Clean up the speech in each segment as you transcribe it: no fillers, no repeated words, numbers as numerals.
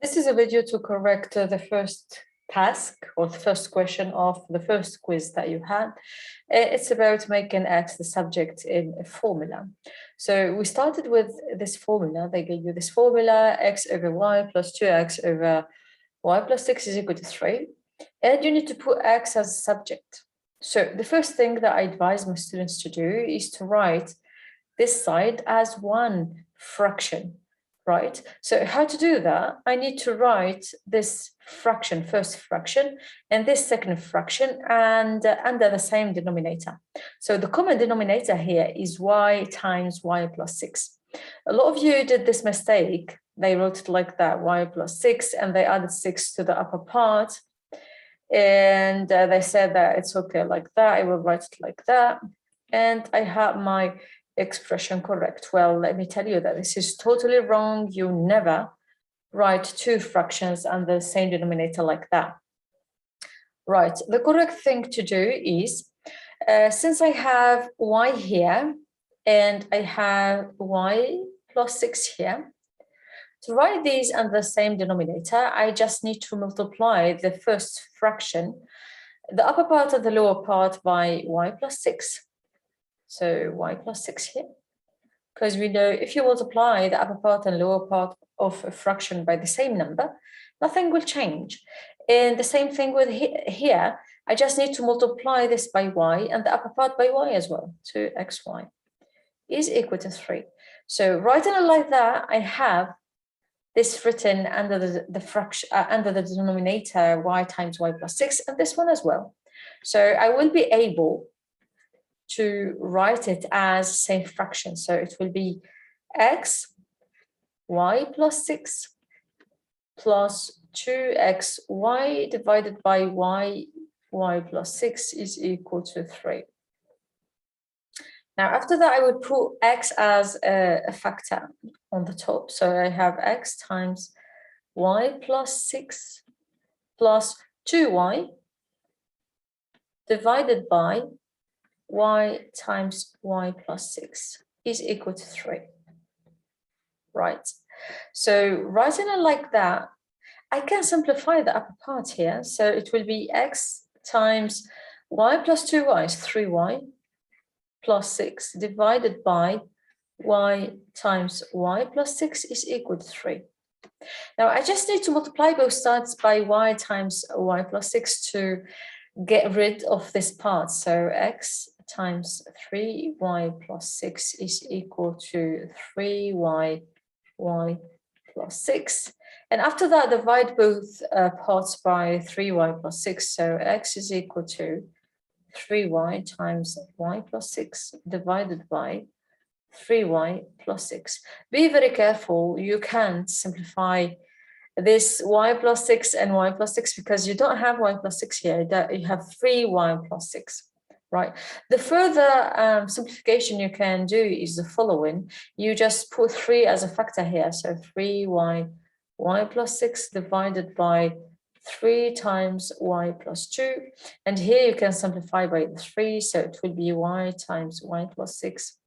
This is a video to correct the first task or the first question of the first quiz that you had. It's about making X the subject in a formula. So we started with this formula. They gave you this formula, X over Y plus 2X over Y plus 6 is equal to 3. And you need to put X as a subject. So the first thing that I advise my students to do is to write this side as one fraction. Right? So how to do that? I need to write this fraction, first fraction, and this second fraction, and under the same denominator. So the common denominator here is y times y plus 6. A lot of you did this mistake. They wrote it like that, y plus 6, and they added 6 to the upper part. And they said that it's okay like that. I will write it like that. And I have my expression correct. Well, let me tell you that this is totally wrong. You never write two fractions under the same denominator like that. Right, the correct thing to do is, since I have y here and I have y plus 6 here, to write these under the same denominator, I just need to multiply the first fraction, the upper part and the lower part, by y plus 6. So y plus 6 here, because we know if you multiply the upper part and lower part of a fraction by the same number, nothing will change. And the same thing with here, I just need to multiply this by y and the upper part by y as well. 2xy is equal to 3. So writing it like that, I have this written under the fraction, under the denominator y times y plus 6, and this one as well. So I will be able to write it as same fraction. So it will be x y plus 6 plus 2xy divided by y plus 6 is equal to 3. Now, after that, I would put x as a factor on the top. So I have x times y plus 6 plus 2y divided by y times y plus 6 is equal to 3. Right. So writing it like that, I can simplify the upper part here. So it will be x times y plus 2y is 3y plus 6 divided by y times y plus 6 is equal to 3. Now I just need to multiply both sides by y times y plus 6 to get rid of this part. So x times 3y plus 6 is equal to 3y plus 6. And after that, divide both parts by 3y plus 6. So x is equal to 3y times y plus 6 divided by 3y plus 6. Be very careful. You can't simplify this y plus 6 and y plus 6 because you don't have y plus 6 here. You have 3y plus 6. Right. The further simplification you can do is the following. You just put 3 as a factor here. So 3y plus 6 divided by 3 times y plus 2. And here you can simplify by 3. So it will be y times y plus 6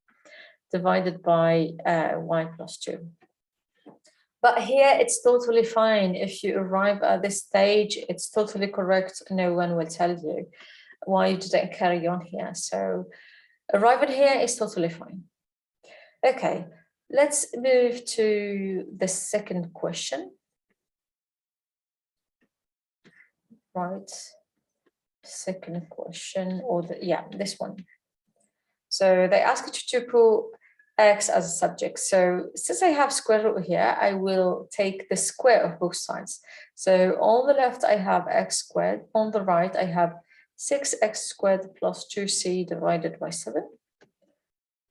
divided by y plus 2. But here it's totally fine. If you arrive at this stage, it's totally correct. No one will tell you why you didn't carry on here. So arriving here is totally fine. Okay, let's move to the second question. Right, second question, or this one. So they ask you to put x as a subject. So since I have square root here, I will take the square of both sides. So on the left, I have x squared. On the right, I have 6x squared plus 2c divided by 7,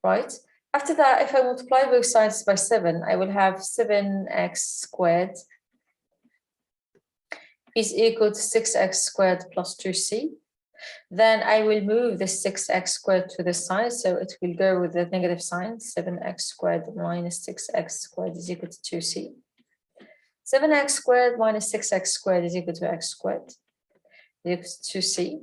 right? After that, if I multiply both sides by 7, I will have 7x squared is equal to 6x squared plus 2c. Then I will move the 6x squared to the side, so it will go with the negative sign. 7x squared minus 6x squared is equal to 2c. 7x squared minus 6x squared is equal to x squared, is equal to 2c.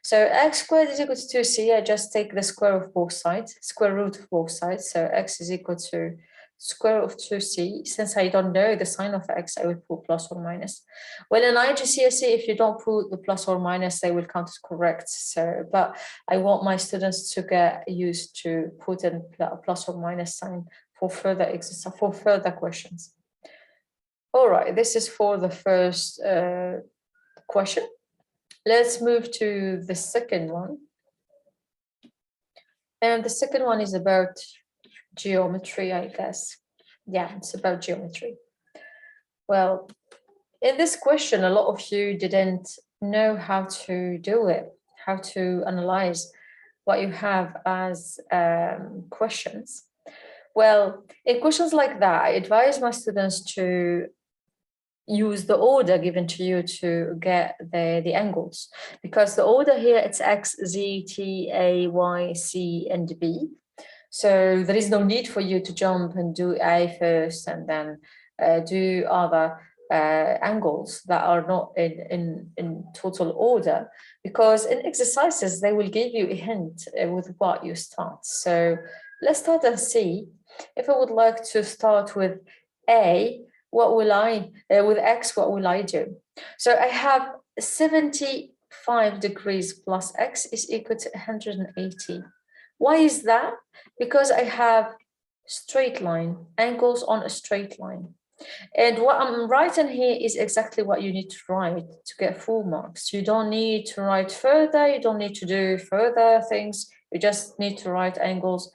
So x squared is equal to 2c. I just take the square of both sides, square root of both sides. So x is equal to square root of 2c. Since I don't know the sign of x, I will put plus or minus. Well, in IGCSE, if you don't put the plus or minus, they will count as correct. So, but I want my students to get used to put in a plus or minus sign for further exercise, for further questions. All right, this is for the first question. Let's move to the second one. And the second one is about geometry, I guess. Yeah, it's about geometry. Well, in this question, a lot of you didn't know how to do it, how to analyze what you have as questions. Well, in questions like that, I advise my students to use the order given to you to get the angles, because the order here, it's X, Z, T, A, Y, C, and B. So there is no need for you to jump and do A first and then do other angles that are not in total order, because in exercises, they will give you a hint with what you start. So let's start and see. If I would like to start with A, what will I, with X, what will I do? So I have 75 degrees plus X is equal to 180. Why is that? Because I have straight line, angles on a straight line. And what I'm writing here is exactly what you need to write to get full marks. You don't need to write further, you don't need to do further things, you just need to write angles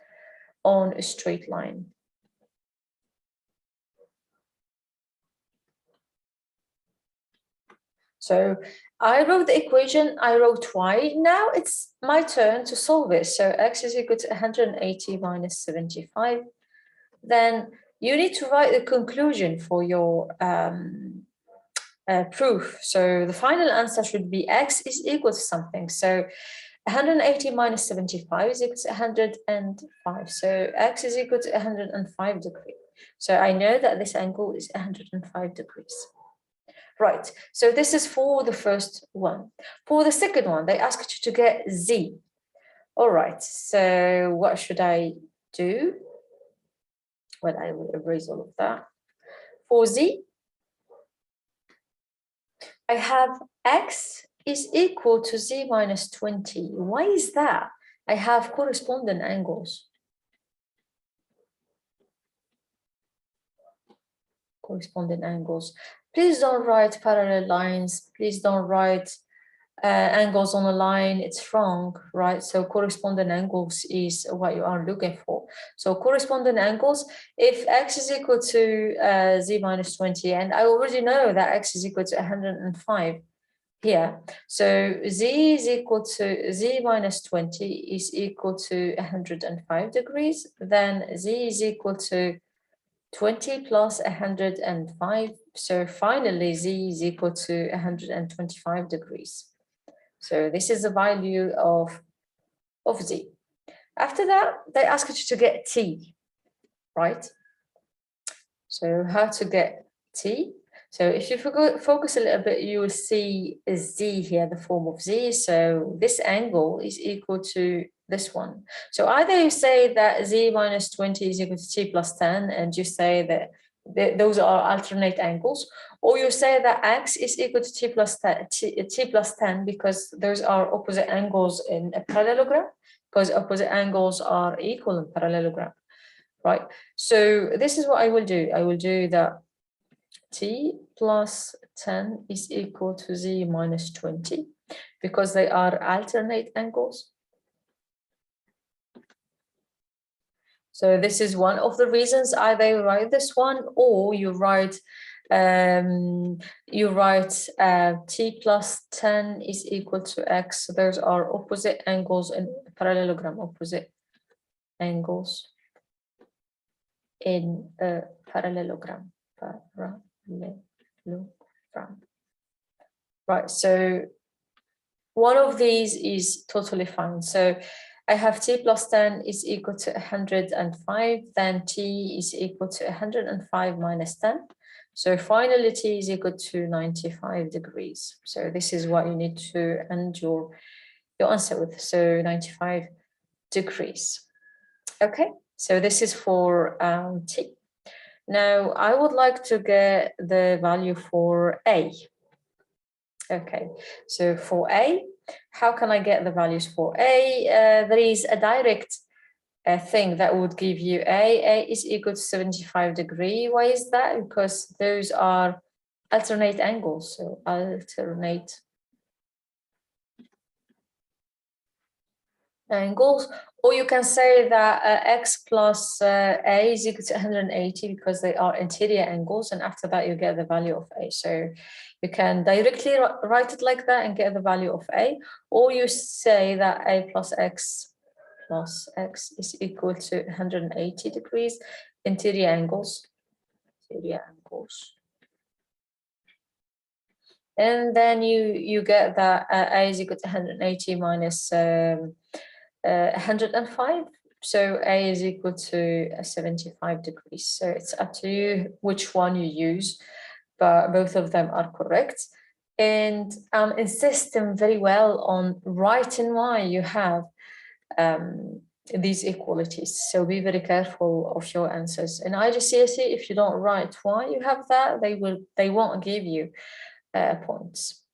on a straight line. So I wrote the equation, I wrote y. Now it's my turn to solve it. So x is equal to 180 minus 75. Then you need to write the conclusion for your proof. So the final answer should be x is equal to something. So 180 minus 75 is equal to 105. So x is equal to 105 degrees. So I know that this angle is 105 degrees. Right, so this is for the first one. For the second one, they asked you to get z. All right, so what should I do? Well, I will erase all of that. For z, I have x is equal to z minus 20. Why is that? I have corresponding angles. Corresponding angles. Please don't write parallel lines. Please don't write angles on a line. It's wrong, right? So corresponding angles is what you are looking for. So corresponding angles, if x is equal to z minus 20, and I already know that x is equal to 105 here. So z is equal to z minus 20 is equal to 105 degrees. Then z is equal to 20 plus 105. So finally, z is equal to 125 degrees. So this is the value of z. After that, they ask you to get t, right? So how to get t? So if you focus a little bit, you will see a z here, the form of z. So this angle is equal to this one. So either you say that z minus 20 is equal to t plus 10, and you say that those are alternate angles, or you say that x is equal to t plus 10 because those are opposite angles in a parallelogram, because opposite angles are equal in parallelogram, right? So this is what I will do. I will do that t plus 10 is equal to z minus 20 because they are alternate angles. So this is one of the reasons either you write this one or you write t plus 10 is equal to x. So those are opposite angles in parallelogram, opposite angles in a parallelogram. Right, so one of these is totally fine. So I have t plus 10 is equal to 105, then t is equal to 105 minus 10. So finally, t is equal to 95 degrees. So this is what you need to end your answer with. So 95 degrees. Okay, so this is for t. Now, I would like to get the value for A. Okay, so for A, how can I get the values for A? There is a direct thing that would give you A is equal to 75 degrees. Why is that? Because those are alternate angles, so alternate angles. Or you can say that x plus A is equal to 180 because they are interior angles, and after that you get the value of A. So you can directly write it like that and get the value of A, or you say that A plus X is equal to 180 degrees, interior angles. And then you get that A is equal to 180 minus 105. So A is equal to 75 degrees. So it's up to you which one you use, but both of them are correct. And insisting very well on writing why you have these equalities. So be very careful of your answers. In IGCSE, if you don't write why you have that, they won't give you points.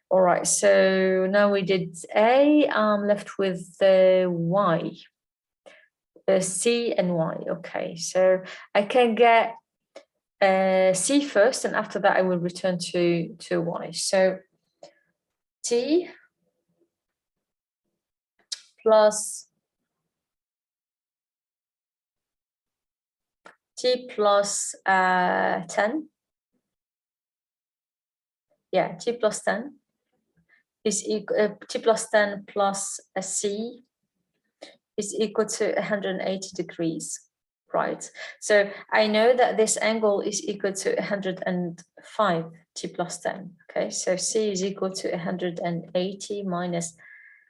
All right, so now we did A. I'm left with the Y, C and Y. Okay, so I can get C first, and after that I will return to Y. So T plus 10. Yeah, T plus 10 is equal, T plus 10 plus a C is equal to 180 degrees, right? So I know that this angle is equal to 105 T plus 10, okay? So C is equal to 180 minus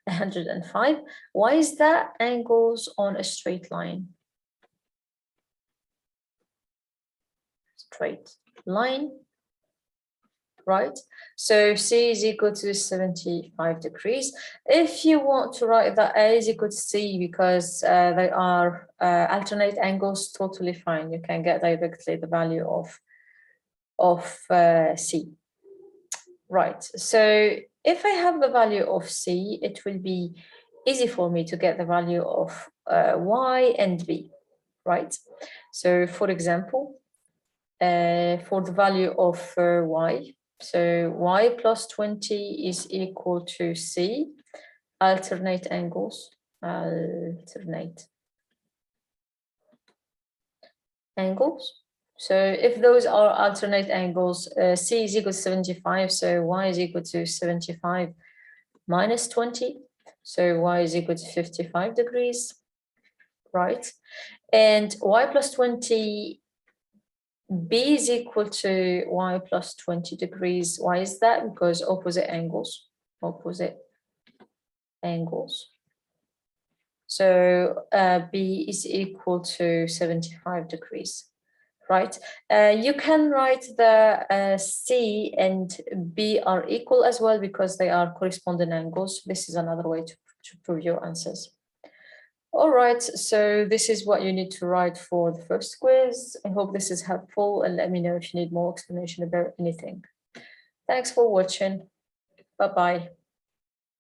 105. Why is that? Angles on a straight line. Straight line. Right, so C is equal to 75 degrees. If you want to write that A is equal to C because they are alternate angles, totally fine. You can get directly the value of C. Right, so if I have the value of C, it will be easy for me to get the value of Y and B, right? So for example, for the value of Y, so Y plus 20 is equal to C, alternate angles, So if those are alternate angles, C is equal to 75, so Y is equal to 75 minus 20, so Y is equal to 55 degrees, right? And Y plus 20, B is equal to Y plus 20 degrees. Why is that? Because opposite angles. So B is equal to 75 degrees, right? You can write the C and B are equal as well because they are corresponding angles. This is another way to prove your answers. All right, so this is what you need to write for the first quiz. I hope this is helpful, and let me know if you need more explanation about anything. Thanks for watching. Bye-bye.